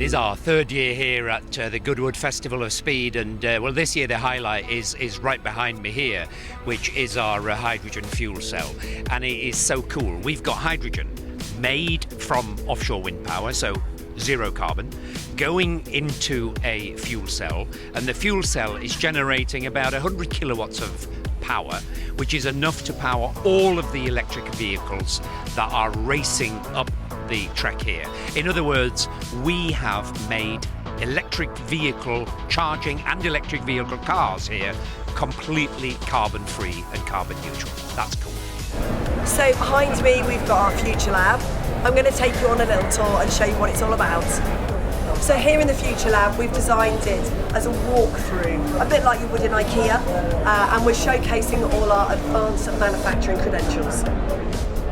It is our third year here at the Goodwood Festival of Speed, and well, this year the highlight is right behind me here, which is our hydrogen fuel cell, and it is so cool. We've got hydrogen made from offshore wind power, so zero carbon, going into a fuel cell, and the fuel cell is generating about 100 kilowatts of power, which is enough to power all of the electric vehicles that are racing up the track here. In other words, we have made electric vehicle charging and electric vehicle cars here completely carbon free and carbon neutral. That's cool. So behind me we've got our Future Lab. I'm going to take you on a little tour and show you what it's all about. So here in the Future Lab we've designed it as a walkthrough, a bit like you would in IKEA, and we're showcasing all our advanced manufacturing credentials.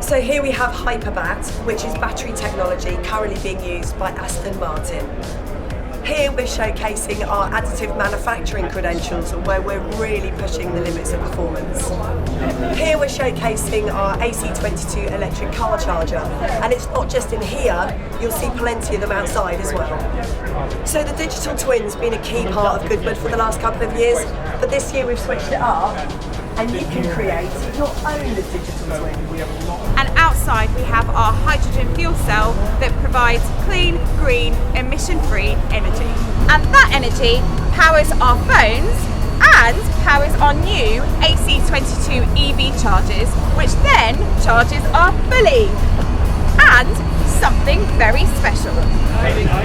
So here we have Hyperbat, which is battery technology currently being used by Aston Martin. Here we're showcasing our additive manufacturing credentials, where we're really pushing the limits of performance. Here we're showcasing our AC22 electric car charger, and it's not just in here, you'll see plenty of them outside as well. So the digital twin's been a key part of Goodwood for the last couple of years, but this year we've switched it up, and you can create your own digital twin. And outside we have our hydrogen fuel cell that provides clean, green, emission-free energy. And that energy powers our phones and powers our new AC22 EV chargers, which then charges our fully. And something very special.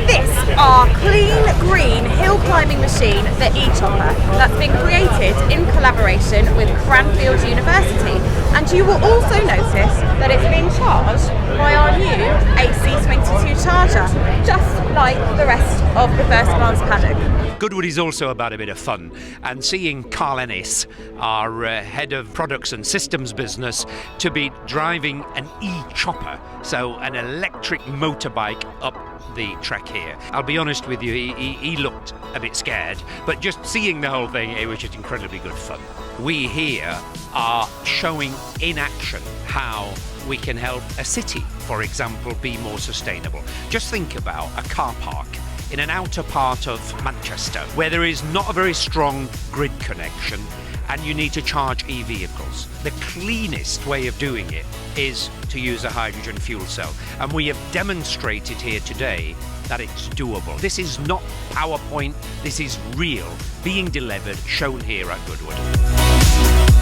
This, our clean green hill climbing machine, the e-chopper, that's been created in collaboration with Cranfield University, and you will also notice that it's being charged by our new AC22 charger, just like the rest of the First Glance paddock. Goodwood is also about a bit of fun, and seeing Carl Ennis, our head of products and systems business, to be driving an e-chopper, so an electric motorbike up the track here. I'll be honest with you, he looked a bit scared, but just seeing the whole thing, it was just incredibly good fun. We here are showing in action how we can help a city, for example, be more sustainable. Just think about a car park in an outer part of Manchester where there is not a very strong grid connection and you need to charge e-vehicles. The cleanest way of doing it is to use a hydrogen fuel cell, and we have demonstrated here today that it's doable. This is not PowerPoint, this is real, being delivered, shown here at Goodwood.